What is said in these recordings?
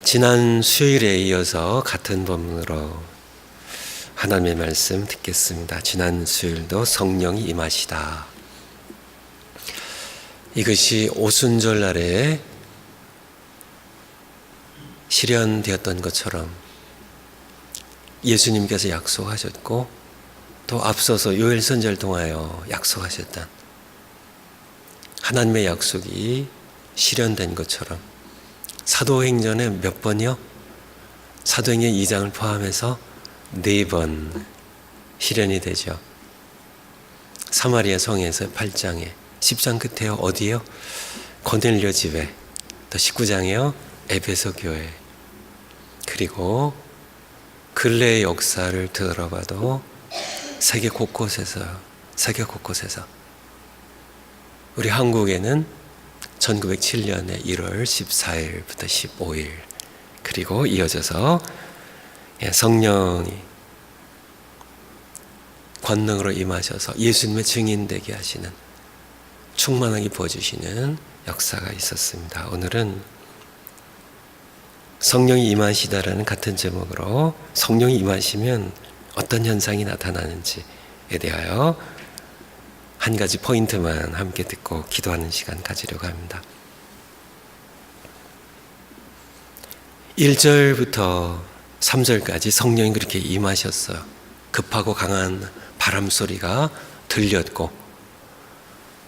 지난 수요일에 이어서 같은 본문으로 하나님의 말씀 듣겠습니다. 지난 수요일도 성령이 임하시다. 이것이 오순절 날에 실현되었던 것처럼 예수님께서 약속하셨고 또 앞서서 요엘선지자를 통하여 약속하셨던 하나님의 약속이 실현된 것처럼 사도행전에 몇 번이요? 사도행전 2장을 포함해서 4번 실현이 되죠. 사마리아 성에서 8장에, 10장 끝에요. 어디요? 고넬료 집에, 또 19장에요. 에베소 교회. 그리고 근래의 역사를 들어봐도 세계 곳곳에서 우리 한국에는 1907년에 1월 14일부터 15일 그리고 이어져서 성령이 권능으로 임하셔서 예수님의 증인 되게 하시는 충만하게 부어주시는 역사가 있었습니다. 오늘은 성령이 임하시다라는 같은 제목으로 성령이 임하시면 어떤 현상이 나타나는지에 대하여 한 가지 포인트만 함께 듣고 기도하는 시간 가지려고 합니다. 1절부터 3절까지 성령이 그렇게 임하셨어요. 급하고 강한 바람 소리가 들렸고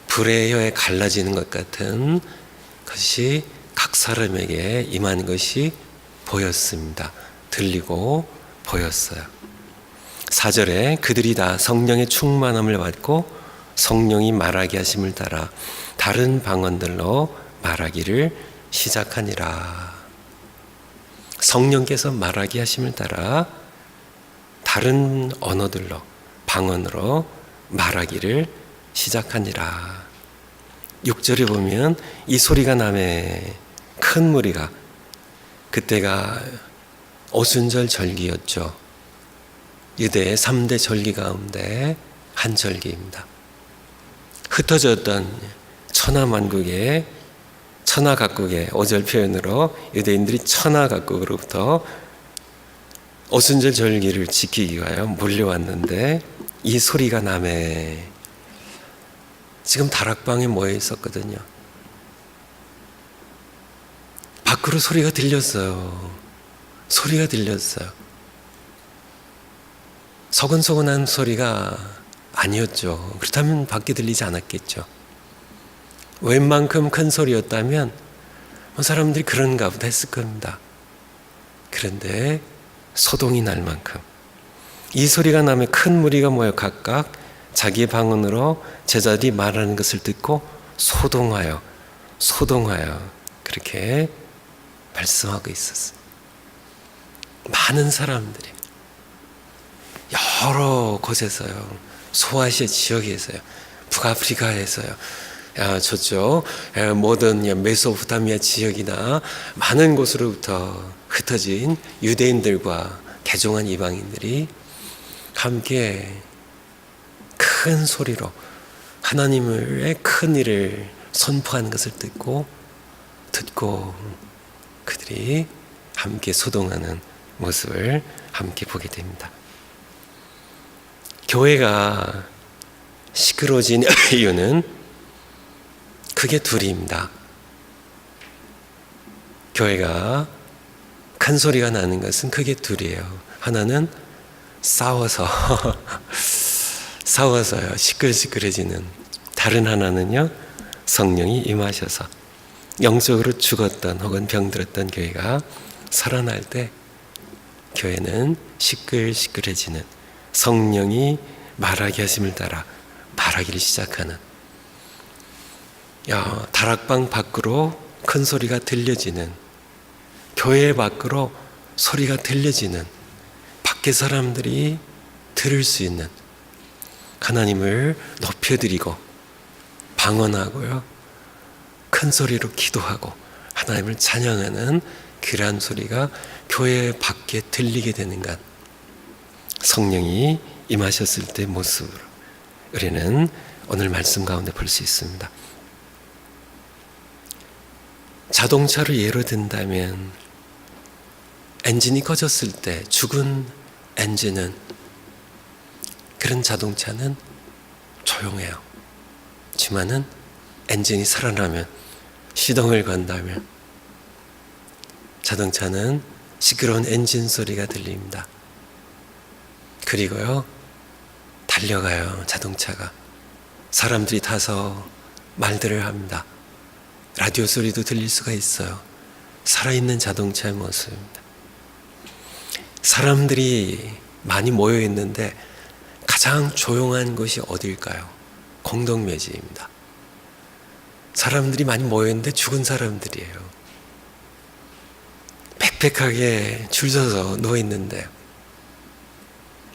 불의 혀에 갈라지는 것 같은 것이 각 사람에게 임한 것이 보였습니다. 들리고 보였어요. 4절에 그들이 다 성령의 충만함을 받고 성령이 말하게 하심을 따라 다른 방언들로 말하기를 시작하니라. 성령께서 말하게 하심을 따라 다른 언어들로 방언으로 말하기를 시작하니라. 6절에 보면 이 소리가 나매 큰 무리가, 그때가 오순절 절기였죠. 유대의 3대 절기 가운데 한 절기입니다. 흩어졌던 천하만국의 천하각국의 5절 표현으로 유대인들이 천하각국으로부터 오순절 절기를 지키기 위하여 몰려왔는데 이 소리가 나매 지금 다락방에 모여 있었거든요. 밖으로 소리가 들렸어요. 서근서근한 소리가 아니었죠. 그렇다면 밖에 들리지 않았겠죠. 웬만큼 큰 소리였다면 사람들이 그런가 보다 했을 겁니다. 그런데 소동이 날 만큼 이 소리가 나면 큰 무리가 모여 각각 자기 방언으로 제자들이 말하는 것을 듣고 소동하여 그렇게 말씀하고 있었어요. 많은 사람들이 여러 곳에서요. 소아시아 지역에서요, 북아프리카에서요, 저쪽 모든 메소포타미아 지역이나 많은 곳으로부터 흩어진 유대인들과 개종한 이방인들이 함께 큰 소리로 하나님의 큰 일을 선포하는 것을 듣고 그들이 함께 소동하는 모습을 함께 보게 됩니다. 교회가 시끄러워진 이유는 크게 둘입니다. 교회가 큰 소리가 나는 것은 크게 둘이에요. 하나는 싸워서요 시끌시끌해지는, 다른 하나는요 성령이 임하셔서 영적으로 죽었던 혹은 병들었던 교회가 살아날 때 교회는 시끌시끌해지는, 성령이 말하게 하심을 따라 말하기를 시작하는, 다락방 밖으로 큰 소리가 들려지는, 교회 밖으로 소리가 들려지는, 밖에 사람들이 들을 수 있는, 하나님을 높여드리고 방언하고요, 큰 소리로 기도하고 하나님을 찬양하는 그러한 소리가 교회 밖에 들리게 되는 것, 성령이 임하셨을 때 모습으로 우리는 오늘 말씀 가운데 볼 수 있습니다. 자동차를 예로 든다면 엔진이 꺼졌을 때 죽은 엔진은, 그런 자동차는 조용해요. 하지만은 엔진이 살아나면, 시동을 건다면 자동차는 시끄러운 엔진 소리가 들립니다. 그리고요, 달려가요. 자동차가. 사람들이 타서 말들을 합니다. 라디오 소리도 들릴 수가 있어요. 살아있는 자동차의 모습입니다. 사람들이 많이 모여 있는데 가장 조용한 곳이 어디일까요? 공동묘지입니다. 사람들이 많이 모여 있는데 죽은 사람들이에요. 빽빽하게 줄 서서 누워 있는데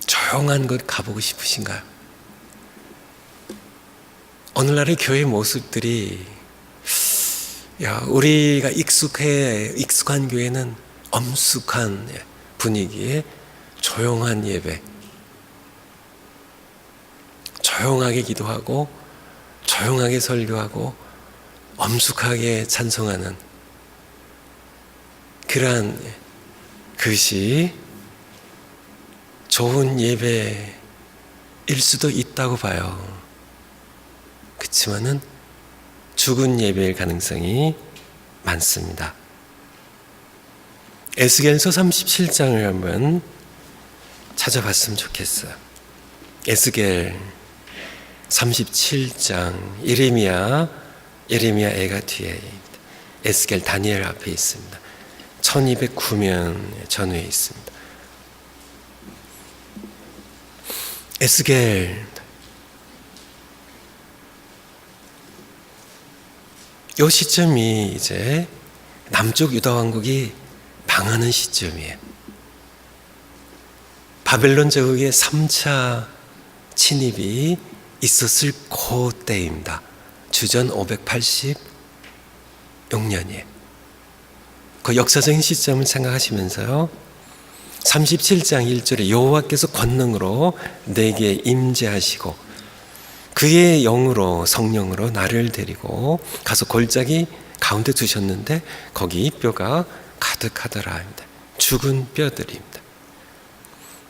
조용한 곳 가보고 싶으신가요? 오늘날의 교회 모습들이, 우리가 익숙한 교회는 엄숙한 분위기에 조용한 예배, 조용하게 기도하고 조용하게 설교하고 엄숙하게 찬송하는 그러한 것이 좋은 예배일 수도 있다고 봐요. 그렇지만은 죽은 예배일 가능성이 많습니다. 에스겔서 37장을 한번 찾아봤으면 좋겠어요. 에스겔 37장, 예레미야 애가 뒤에 있습니다. 에스겔 다니엘 앞에 있습니다. 1209면 전후에 있습니다. 에스겔, 이 시점이 이제 남쪽 유다 왕국이 망하는 시점이에요. 바벨론 제국의 3차 침입이 있었을 그때입니다. 주전 586년이에요. 그 역사적인 시점을 생각하시면서요, 37장 1절에 여호와께서 권능으로 내게 임재하시고 그의 영으로, 성령으로 나를 데리고 가서 골짜기 가운데 두셨는데 거기 뼈가 가득하더라 합니다. 죽은 뼈들입니다.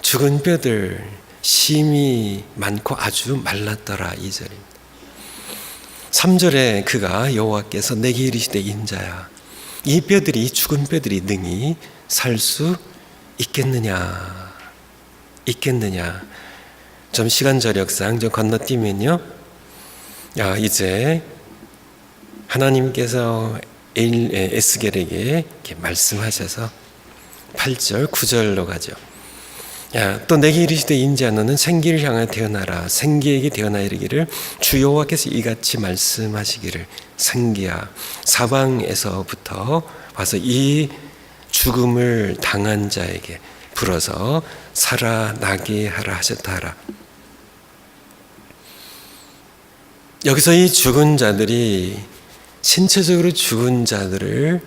죽은 뼈들, 심이 많고 아주 말랐더라, 2절입니다. 3절에 그가 여호와께서 내게 이르시되 인자야, 이 뼈들이, 죽은 뼈들이 능히 살 수 있겠느냐. 좀 시간 절약상 좀 건너뛰면요, 이제 하나님께서 에스겔에게 이렇게 말씀하셔서 8절 9절로 가죠. 또 내게 이르시되 인자야, 너는 생기를 향하여 태어나라. 생기에게 태어나 이르기를 주 여호와께서 이같이 말씀하시기를, 생기야, 사방에서부터 와서 이 죽음을 당한 자에게 불어서 살아나게 하라 하셨다 하라. 여기서 이 죽은 자들이 신체적으로 죽은 자들을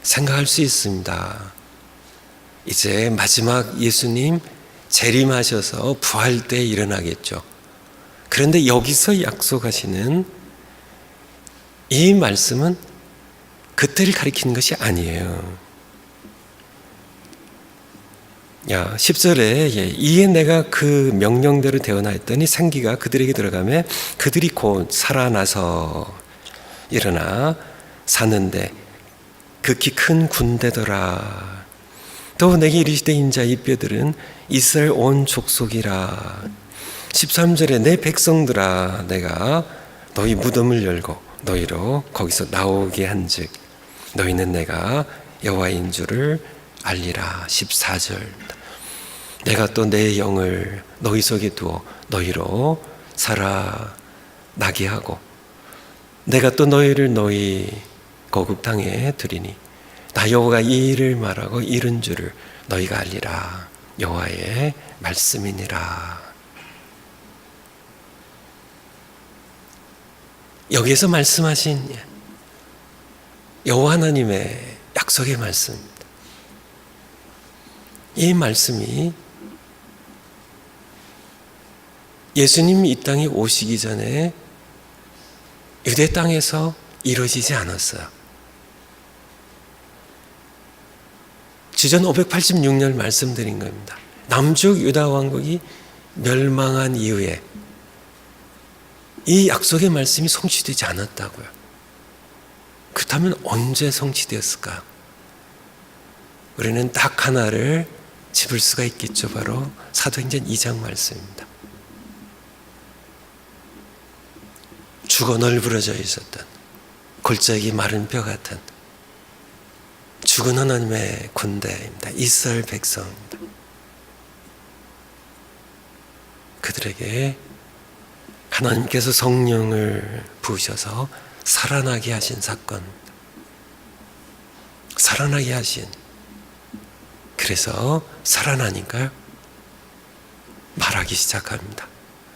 생각할 수 있습니다. 이제 마지막 예수님 재림하셔서 부활 때 일어나겠죠. 그런데 여기서 약속하시는 이 말씀은 그때를 가리키는 것이 아니에요. 10절에 이에 내가 그 명령대로 되어나 했더니 생기가 그들에게 들어가매 그들이 곧 살아나서 일어나 사는데 극히 큰 군대더라. 또 내게 이르시되 인자, 이 뼈들은 이스라엘 온 족속이라. 13절에 내 백성들아, 내가 너희 무덤을 열고 너희로 거기서 나오게 한즉 너희는 내가 여호와인 줄을 알리라. 14절 내가 또 내 영을 너희 속에 두어 너희로 살아나게 하고 내가 또 너희를 너희 거국 땅에 두리니 나 여호와가 이 일을 말하고 이른 줄을 너희가 알리라. 여호와의 말씀이니라. 여기에서 말씀하신 여호와 하나님의 약속의 말씀입니다. 이 말씀이 예수님이 이 땅에 오시기 전에 유대 땅에서 이루어지지 않았어요. 주전 586년 말씀드린 겁니다. 남쪽 유다 왕국이 멸망한 이후에 이 약속의 말씀이 성취되지 않았다고요. 그렇다면 언제 성취되었을까? 우리는 딱 하나를 짚을 수가 있겠죠. 바로 사도행전 2장 말씀입니다. 죽어 널브러져 있었던 골짜기 마른 뼈 같은 죽은 하나님의 군대입니다. 이스라엘 백성입니다. 그들에게 하나님께서 성령을 부으셔서 살아나게 하신 사건, 살아나게 하신, 그래서 살아나니까 말하기 시작합니다.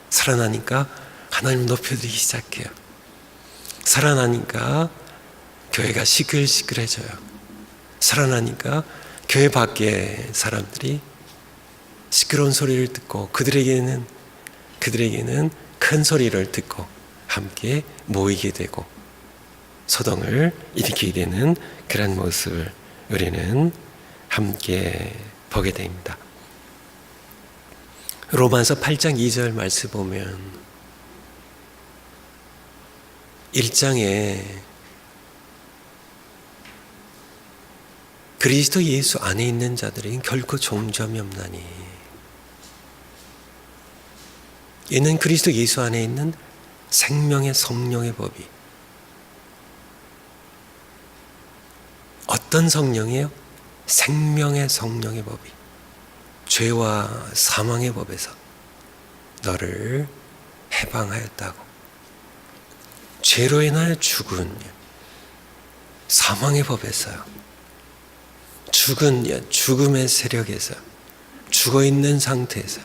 살아나니까 하나님 높여드리기 시작해요. 살아나니까 교회가 시끌시끌해져요. 살아나니까 교회 밖에 사람들이 시끄러운 소리를 듣고 그들에게는 큰 소리를 듣고 함께 모이게 되고 소동을 일으키게 되는 그런 모습을 우리는 함께 보게 됩니다. 로마서 8장 2절 말씀 보면 1장에 그리스도 예수 안에 있는 자들에겐 결코 종점이 없나니 이는 그리스도 예수 안에 있는 생명의 성령의 법이 어떤 성령이에요? 생명의 성령의 법이 죄와 사망의 법에서 너를 해방하였다고. 죄로 인하여 죽은 사망의 법에서요. 죽은 죽음의 세력에서 죽어있는 상태에서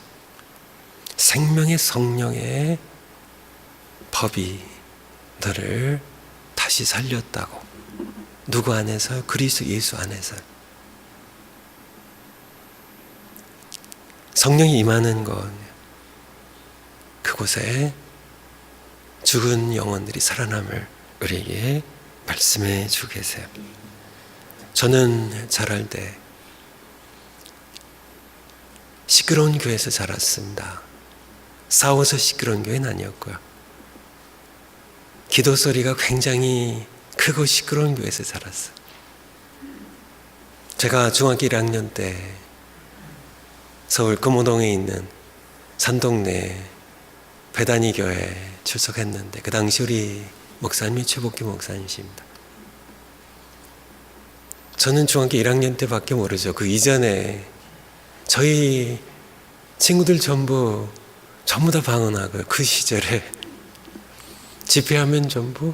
생명의 성령의 법이 너를 다시 살렸다고. 누구 안에서요? 그리스도 예수 안에서요. 성령이 임하는 것, 그곳에 죽은 영혼들이 살아남을 우리에게 말씀해 주고 계세요. 저는 자랄 때 시끄러운 교회에서 자랐습니다. 싸워서 시끄러운 교회는 아니었고요. 기도 소리가 굉장히 크고 시끄러운 교회에서 자랐어요. 제가 중학교 1학년 때 서울 금호동에 있는 산동네 배단위 교회에 출석했는데 그 당시 우리 목사님이 최복기 목사님이십니다. 저는 중학교 1학년 때밖에 모르죠. 그 이전에 저희 친구들 전부 다 방언하고요. 그 시절에 집회하면 전부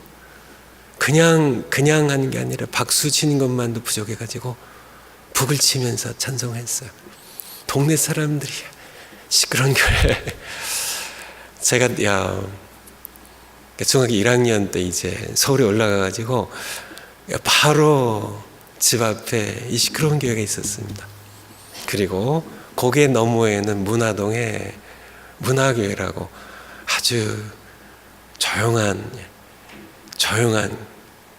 그냥 하는 게 아니라 박수 치는 것만도 부족해가지고 북을 치면서 찬송했어요. 동네 사람들이 시끄러운 교회. 제가 중학교 1학년 때 이제 서울에 올라가가지고 바로 집 앞에 이 시끄러운 교회가 있었습니다. 그리고 고개 너머에는 문화동에 문화교회라고 아주 조용한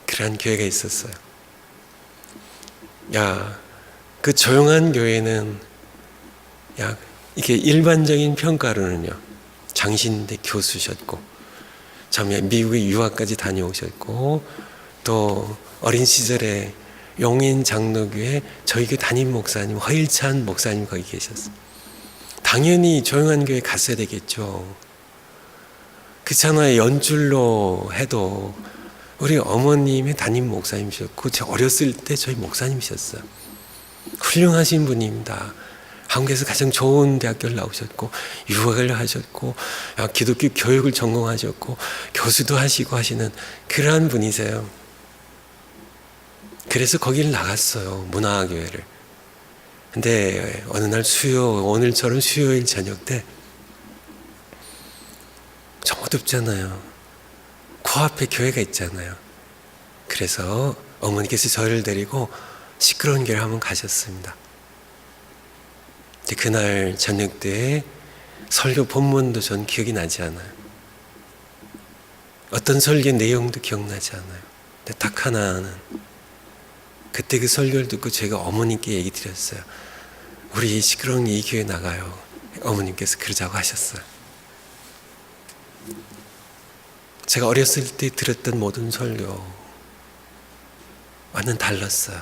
그런 교회가 있었어요. 그 조용한 교회는 이게 일반적인 평가로는요, 장신대 교수셨고, 처음에 미국에 유학까지 다녀오셨고, 또 어린 시절에 용인 장로교회 저희 교회 담임 목사님 허일찬 목사님 거기 계셨어요. 당연히 조용한 교회 갔어야 되겠죠. 그렇잖아요. 연줄로 해도 우리 어머님의 담임 목사님이셨고 제가 어렸을 때 저희 목사님이셨어요. 훌륭하신 분입니다. 한국에서 가장 좋은 대학교를 나오셨고 유학을 하셨고 기독교 교육을 전공하셨고 교수도 하시고 하시는 그러한 분이세요. 그래서 거기를 나갔어요. 문화교회를. 근데 어느 날 오늘처럼 수요일 저녁 때 좀 어둡잖아요. 코앞에 교회가 있잖아요. 그래서 어머니께서 저를 데리고 시끄러운 교회를 한번 가셨습니다. 근데 그날 저녁 때 설교 본문도 전 기억이 나지 않아요. 어떤 설교 내용도 기억나지 않아요. 근데 딱 하나는 그때 그 설교를 듣고 제가 어머님께 얘기 드렸어요. 우리 시끄러운 이 교회 나가요. 어머님께서 그러자고 하셨어요. 제가 어렸을 때 들었던 모든 설교 완전 달랐어요.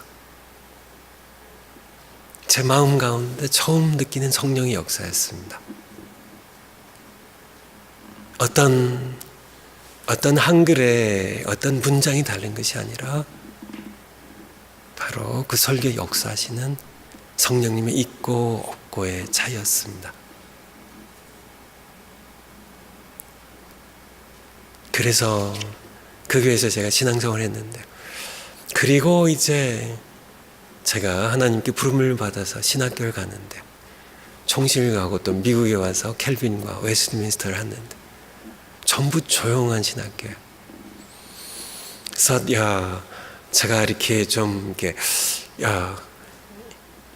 제 마음 가운데 처음 느끼는 성령의 역사였습니다. 어떤 한글의 어떤 문장이 다른 것이 아니라 바로 그 설교에 역사하시는 성령님의 있고 없고의 차이였습니다. 그래서 그 교회에서 제가 신앙생활을 했는데, 그리고 이제 제가 하나님께 부름을 받아서 신학교를 가는데, 총신을 가고 또 미국에 와서 켈빈과 웨스트민스터를 했는데 전부 조용한 신학교예요. 그래서 제가 이렇게 좀 이렇게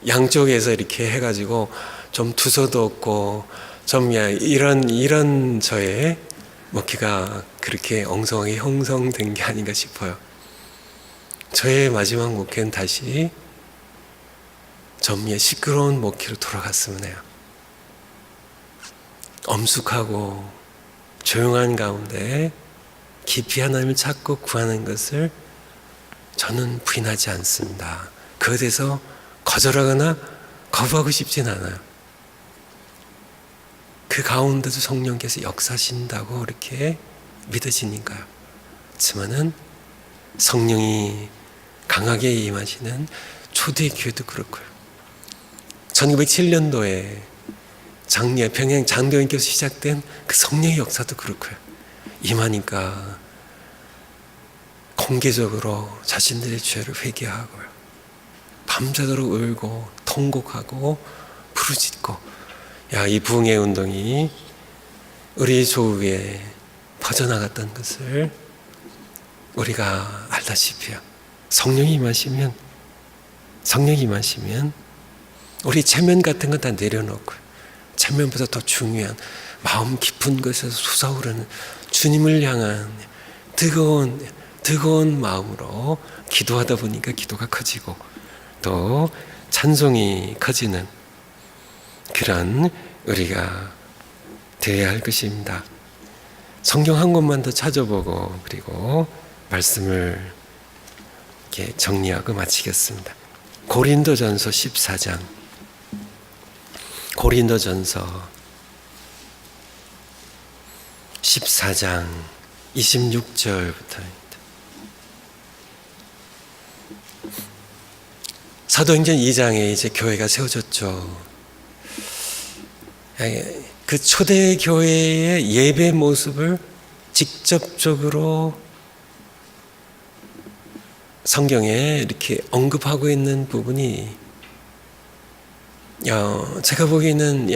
양쪽에서 이렇게 해가지고 좀 두서도 없고 좀 이런 저의 목회가 그렇게 엉성하게 형성된 게 아닌가 싶어요. 저의 마지막 목회는 다시 좀 시끄러운 목회로 돌아갔으면 해요. 엄숙하고 조용한 가운데 깊이 하나님을 찾고 구하는 것을 저는 부인하지 않습니다. 그것에 대해서 거절하거나 거부하고 싶진 않아요. 그 가운데도 성령께서 역사하신다고 이렇게 믿어지니까요. 하지만은 성령이 강하게 임하시는 초대교회도 그렇고요. 1907년도에 평양 장로님께서 시작된 그 성령의 역사도 그렇고요. 임하니까 공개적으로 자신들의 죄를 회개하고요. 밤새도록 울고 통곡하고 부르짖고, 이 부흥의 운동이 우리 조국에 퍼져나갔던 것을 우리가 알다시피요. 성령이 임하시면 우리 체면 같은 건 다 내려놓고 체면보다 더 중요한 마음 깊은 곳에서 솟아오르는 주님을 향한 뜨거운 마음으로 기도하다 보니까 기도가 커지고 또 찬송이 커지는 그런 우리가 되어야 할 것입니다. 성경 한 권만 더 찾아보고 그리고 말씀을 이렇게 정리하고 마치겠습니다. 고린도전서 14장. 고린도전서 14장 26절부터입니다. 사도행전 2장에 이제 교회가 세워졌죠. 그 초대 교회의 예배 모습을 직접적으로 성경에 이렇게 언급하고 있는 부분이 제가 보기에는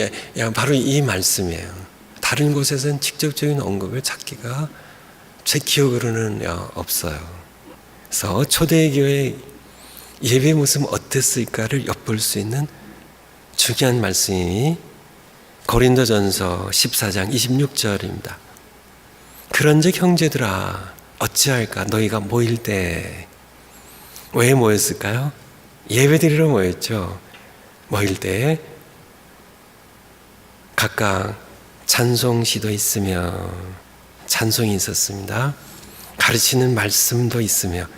바로 이 말씀이에요. 다른 곳에서는 직접적인 언급을 찾기가 제 기억으로는 없어요. 그래서 초대교회 예배 모습은 어땠을까를 엿볼 수 있는 중요한 말씀이 고린도전서 14장 26절입니다. 그런즉 형제들아 어찌할까 너희가 모일 때 왜 모였을까요? 예배드리러 모였죠. 모일 때 각각 찬송시도 있으며 찬송이 있었습니다. 가르치는 말씀도 있으며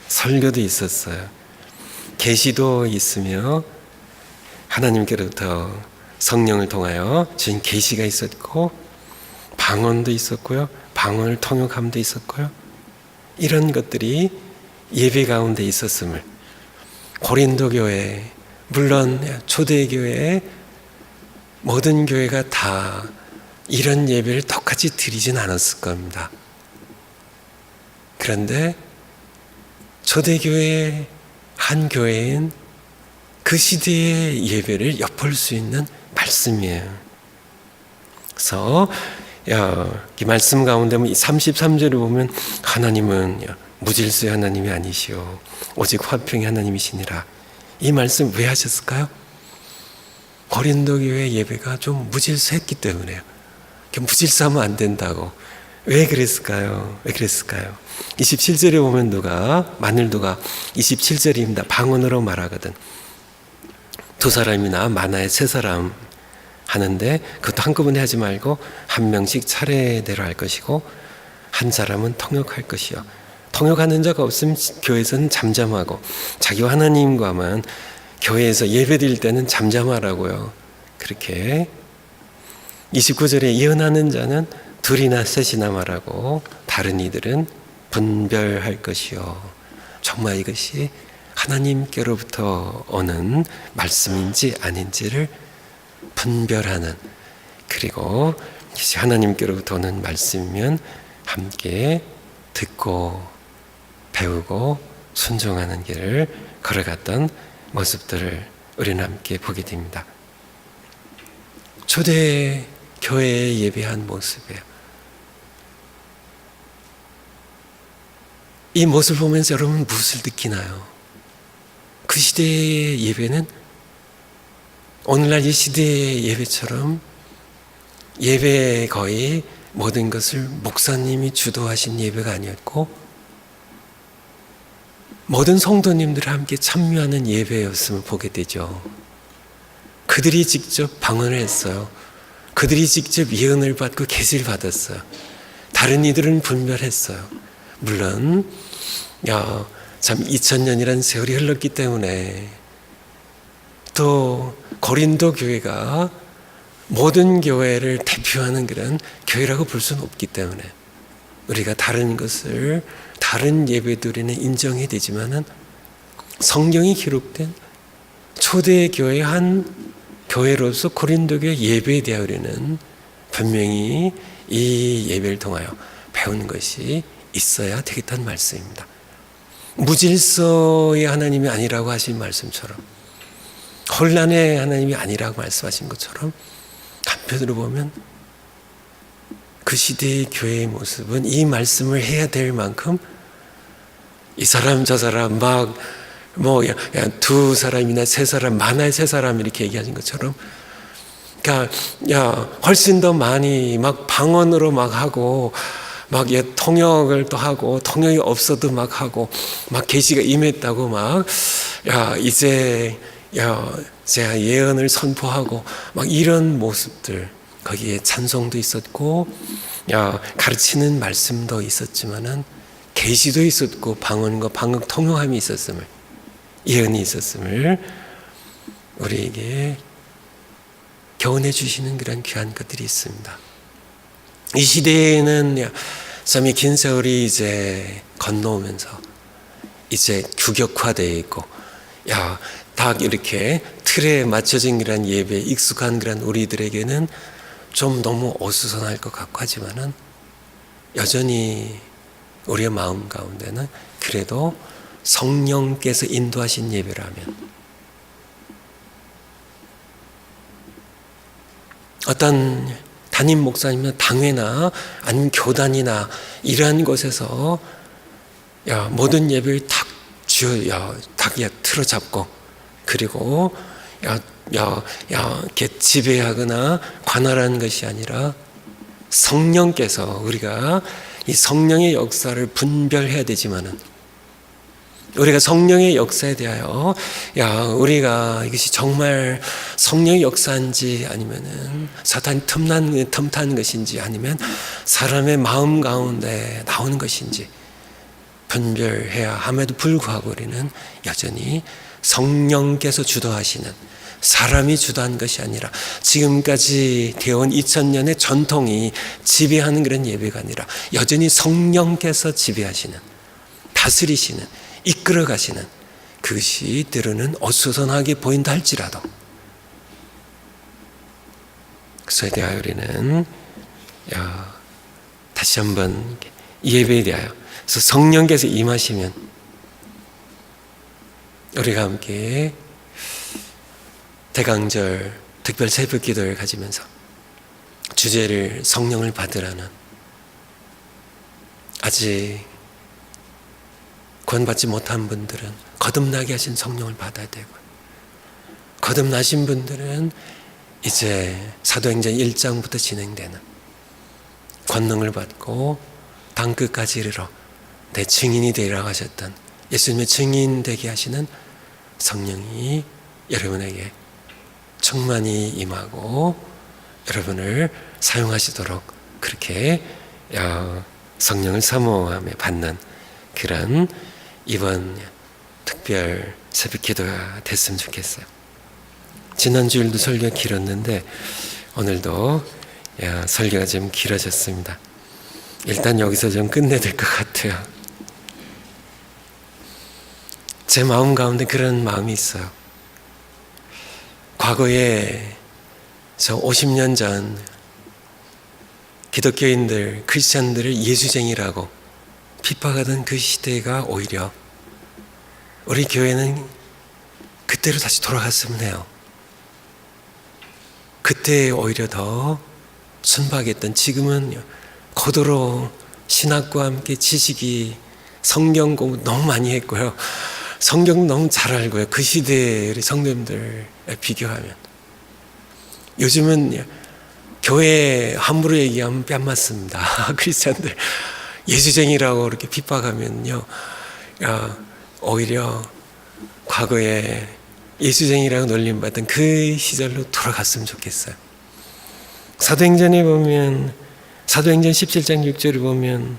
설교도 있었어요. 계시도 있으며 하나님께로부터 성령을 통하여 주신 계시가 있었고 방언도 있었고요. 방언을 통역함도 있었고요. 이런 것들이 예배 가운데 있었음을 고린도 교회, 물론 초대교회의 모든 교회가 다 이런 예배를 똑같이 드리진 않았을 겁니다. 그런데 초대교회의 한 교회인 그 시대의 예배를 엿볼 수 있는 말씀이에요. 그래서 이 말씀 가운데 33절을 보면 하나님은 무질서의 하나님이 아니시오 오직 화평의 하나님이시니라. 이 말씀 왜 하셨을까요? 고린도 교회 예배가 좀 무질서했기 때문에요. 무질서하면 안 된다고. 왜 그랬을까요? 왜 그랬을까요? 27절에 보면 마늘도가 27절입니다. 방언으로 말하거든. 두 사람이나 많아야 세 사람 하는데 그것도 한꺼번에 하지 말고 한 명씩 차례대로 할 것이고 한 사람은 통역할 것이요. 통역하는 자가 없으면 교회에서는 잠잠하고 자기와 하나님과만 교회에서 예배드릴 때는 잠잠하라고요. 그렇게 29절에 예언하는 자는 둘이나 셋이나 말하고 다른 이들은 분별할 것이요. 정말 이것이 하나님께로부터 오는 말씀인지 아닌지를 분별하는, 그리고 하나님께로부터 오는 말씀이면 함께 듣고 배우고 순종하는 길을 걸어갔던 모습들을 우리는 함께 보게 됩니다. 초대 교회에 예배한 모습이에요. 이 모습을 보면서 여러분 무엇을 느끼나요? 그 시대의 예배는 오늘날 이 시대의 예배처럼 예배의 거의 모든 것을 목사님이 주도하신 예배가 아니었고 모든 성도님들이 함께 참여하는 예배였음을 보게 되죠. 그들이 직접 방언을 했어요. 그들이 직접 예언을 받고 계시를 받았어요. 다른 이들은 분별했어요. 물론 참 2000년이라는 세월이 흘렀기 때문에 또 고린도 교회가 모든 교회를 대표하는 그런 교회라고 볼 수는 없기 때문에 우리가 다른 것을 다른 예배들에는 인정해야 되지만은 성경이 기록된 초대 교회 한 교회로서 고린도 교회 예배에 대하여 우리는 분명히 이 예배를 통하여 배우는 것이 있어야 되겠다는 말씀입니다. 무질서의 하나님이 아니라고 하신 말씀처럼 혼란의 하나님이 아니라고 말씀하신 것처럼 한편으로 보면 그 시대의 교회의 모습은 이 말씀을 해야 될 만큼 이 사람 저 사람 막 두 사람이나 세 사람 많아야 세 사람 이렇게 얘기하신 것처럼 그러니까 훨씬 더 많이 막 방언으로 막 하고 막 통역을 또 하고 통역이 없어도 막 하고 막 계시가 임했다고 막 이제 제가 예언을 선포하고 막 이런 모습들, 거기에 찬송도 있었고 가르치는 말씀도 있었지만은 계시도 있었고 방언과 방언 통역함이 있었음을, 예언이 있었음을 우리에게 교훈해 주시는 그런 귀한 것들이 있습니다. 이 시대에는 참 이 긴 세월이 이제 건너오면서 이제 규격화되어 있고 딱 이렇게 틀에 맞춰진 그런 예배에 익숙한 그런 우리들에게는 좀 너무 어수선할 것 같고 하지만은 여전히 우리의 마음 가운데는 그래도 성령께서 인도하신 예배라면 어떤 담임 목사님이나 당회나 아니면 교단이나 이러한 곳에서 모든 예배를 딱 틀어잡고 그리고 이렇게 지배하거나 관할하는 것이 아니라 성령께서, 우리가 이 성령의 역사를 분별해야 되지만은 우리가 성령의 역사에 대하여 우리가 이것이 정말 성령의 역사인지 아니면은 사탄이 틈탄 것인지 아니면 사람의 마음 가운데 나오는 것인지 분별해야 함에도 불구하고 우리는 여전히 성령께서 주도하시는, 사람이 주도한 것이 아니라 지금까지 되어온 2000년의 전통이 지배하는 그런 예배가 아니라 여전히 성령께서 지배하시는, 다스리시는, 이끌어 가시는, 그것이 때로는 어수선하게 보인다 할지라도 그것에 대하여 우리는 다시 한번 예배에 대하여, 그래서 성령께서 임하시면 우리가 함께 대강절 특별 새벽 기도를 가지면서 주제를 성령을 받으라는, 아직 구원받지 못한 분들은 거듭나게 하신 성령을 받아야 되고, 거듭나신 분들은 이제 사도행전 1장부터 진행되는 권능을 받고 땅끝까지 이르러 내 증인이 되리라고 하셨던 예수님의 증인 되게 하시는 성령이 여러분에게 충만히 임하고 여러분을 사용하시도록 그렇게 성령을 사모하며 받는 그런 이번 특별 새벽 기도가 됐으면 좋겠어요. 지난 주일도 설교가 길었는데 오늘도 설교가 좀 길어졌습니다. 일단 여기서 좀 끝내야 될 것 같아요. 제 마음 가운데 그런 마음이 있어요. 과거에 저 50년 전 기독교인들, 크리스찬들을 예수쟁이라고 핍박하던 그 시대가 오히려 우리 교회는 그때로 다시 돌아갔으면 해요. 그때 오히려 더 순박했던, 지금은 고도로 신학과 함께 지식이 성경 공부 너무 많이 했고요. 성경 너무 잘 알고요. 그 시대의 성도님들에 비교하면. 요즘은 교회 함부로 얘기하면 뺨 맞습니다. 크리스찬들 예수쟁이라고 이렇게 핍박하면요, 오히려 과거에 예수쟁이라고 놀림받던 그 시절로 돌아갔으면 좋겠어요. 사도행전에 보면, 사도행전 17장 6절을 보면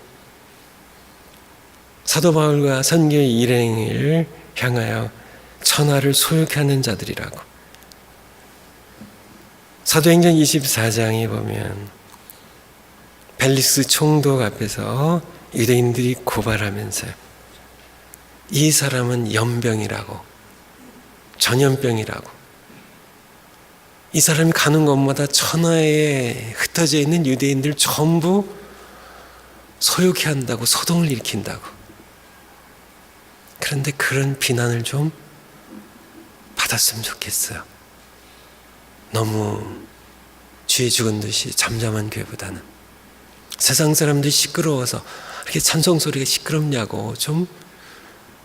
사도 바울과 선교의 일행을 향하여 천하를 소유케 하는 자들이라고. 사도행전 24장에 보면 벨리스 총독 앞에서 유대인들이 고발하면서 이 사람은 연병이라고, 전염병이라고, 이 사람이 가는 곳마다 천하에 흩어져 있는 유대인들 전부 소유케 한다고, 소동을 일으킨다고. 그런데 그런 비난을 좀 받았으면 좋겠어요. 너무 쥐에 죽은 듯이 잠잠한 교회보다는. 세상 사람들이 시끄러워서 이렇게 찬송 소리가 시끄럽냐고 좀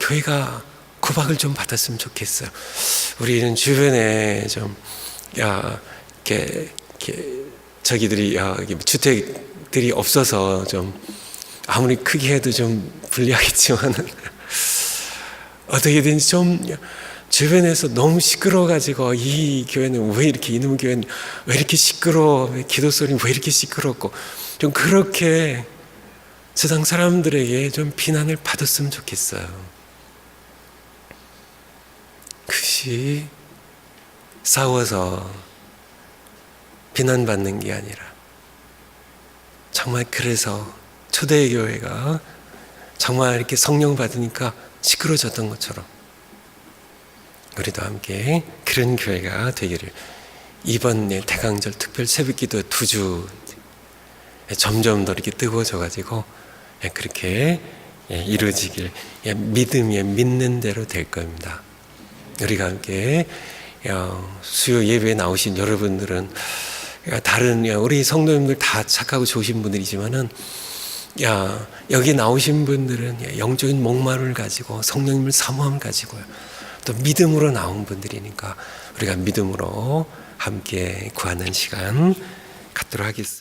교회가 구박을 좀 받았으면 좋겠어요. 우리는 주변에 좀 저기들이 주택들이 없어서 좀 아무리 크게 해도 좀 불리하겠지만은 어떻게든지 좀 주변에서 너무 시끄러워가지고 이 교회는 왜 이렇게, 이놈 교회는 왜 이렇게 시끄러워, 기도 소리는 왜 이렇게 시끄럽고, 좀 그렇게 세상 사람들에게 좀 비난을 받았으면 좋겠어요. 그것이 싸워서 비난받는 게 아니라 정말 그래서 초대교회가 정말 이렇게 성령 받으니까 시끄러워졌던 것처럼 우리도 함께 그런 교회가 되기를, 이번 대강절 특별 새벽기도 2주 점점 더 이렇게 뜨거워져가지고 그렇게 이루어지길, 믿음이 믿는 대로 될 겁니다. 우리가 함께 수요 예배에 나오신 여러분들은 다른 우리 성도님들 다 착하고 좋으신 분들이지만은 여기 나오신 분들은 영적인 목마름을 가지고 성령님을 사모함을 가지고요, 또 믿음으로 나온 분들이니까 우리가 믿음으로 함께 구하는 시간 갖도록 하겠습니다.